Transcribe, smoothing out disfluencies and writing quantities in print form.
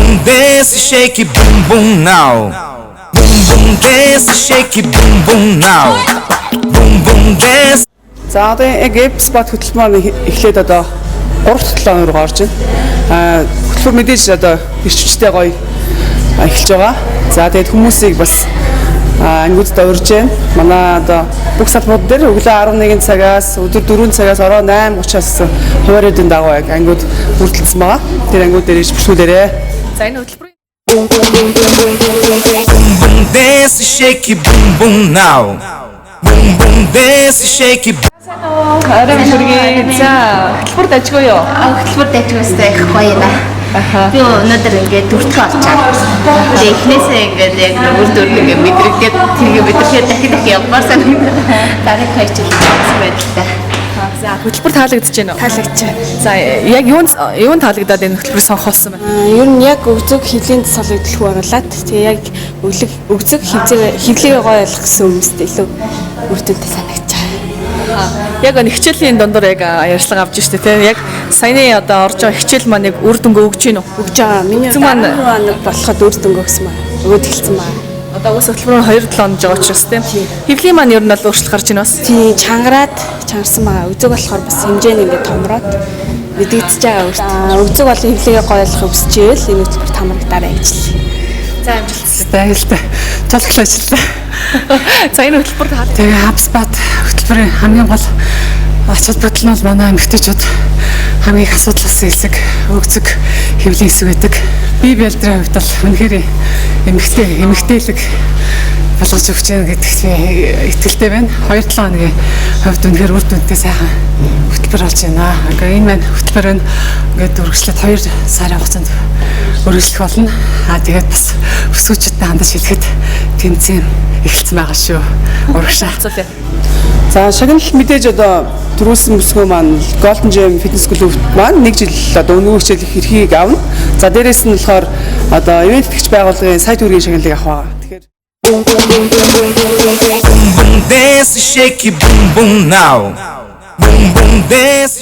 boom dance, shake it boom boom now. Boom boom dance, shake it boom boom now. Boom boom dance. За одоо яг спот хөтөлбөр эхлээд одоо 3-7 хоног руу орж байна. Хөтөлбөр мэдээж одоо ирчвчтэй гоё эхэлж байгаа. За тэгээд хүмүүсийг бас ангиудад урьж байна. Манай одоо бүх салбарууд дээр өглөө 11 цагаас өдөр 4 цагаас ороо 8:30-аас хуваарьдын дагуу яг ангиуд бүрдэлсэн байгаа. Тэр ангиуд дээр иж бүртгүүлээрэй. За энэ хөтөлбөрийн Boom boom dance, shake it boom boom now. Boom boom dance, shake it. арай хүргээ. За хөтөлбөрд ажгүй юу? Хөтөлбөр дэжгүүстэй их гоё байна. Би өнөөдөр ингээд дүртгөө олж байгаа. Тэгээ эхнээсээ ингээд яг үр дүр ингээд мэдрэгдээд тэргээ мэдрэхэд дахин явмаар санагдав. Дараагийн хоёр жил болсон байлтай. За хөтөлбөр таалагдж байна уу? Таалагдж байна. За яг юунд таалагдаад энэ хөтөлбөрийг сонгосон бэ? Ер нь яг өгзөг хилийн солигдлох оруулаад тэгээ яг өгзөг хилийг гоё ойлгох гэсэн хүмүүстээ илүү үр дүнтэй санагдаж байгаа. Яг нэг хичээлийн дундуур яг ярьслага авч штэ тий. Яг саяны одоо орж байгаа хичээл маань яг үр дүнгээ өгч гин үү? Өгж байгаа. Миний маань болоход үр дүнгээ өгсөн байна. Өгөөд эхэлсэн байна. Одоо уус хөтөлбөр нь 2-7 хоног жоо учраас тий. Хэвлийн маань ер нь бол өөрчлөлт гарч ийн бас. Тий, чангарсан байгаа. Өгзөг болохоор бас хэмжээ нь ингээд томроод мэдэгдэж байгаа. Өгзөг бол хөвлөгээ гоё ойлгохыг хүсчихээл энэ хөтөлбөр тамрагдаарай гэж л. За амжилт. Баярлалаа. Толгой ажиллаа. За энэ хөтөлбөр таалагдсан. Тэгээ HubSpot хөтөлбөрийн хамгийн гол ач холбогдол нь бол манай эмэгтэйчүүд хамгийн их асуудлаас илсэг, өгзөг, хэвлийн хэсэг байдаг. Би бэлдрийн хувьд бол үнэхээр эмэгтэйлэг болгож өгч яана гэдэгт итгэлтэй байна. 2-7 хоногийн хувьд үнэхээр үр дүнтэй сайхан хөтөлбөр болж байна. Ингээ энэ маань хөтөлбөр нь ингээд үргэлжлээд 2 сарын хугацаанд үргэлжлэх болно. Тэгээд бас өсвөөчтэй хандаж хэлэхэд тэмцээн эхэлсэн байгаа шүү. Урагшаа. За шагнал мэдээж одоо төрүүлсэн бүсгүй маань Golden Gym Fitness Club маань 1 жил одоо өнөө хичээл эрхийг авна. За дээрэс нь болохоор одоо ивент итгэж байгууллагын сайт үүргийн шагналыг авах байгаа. Тэгэхээр Boom boom dance, shake it boom boom now. Boom boom dance.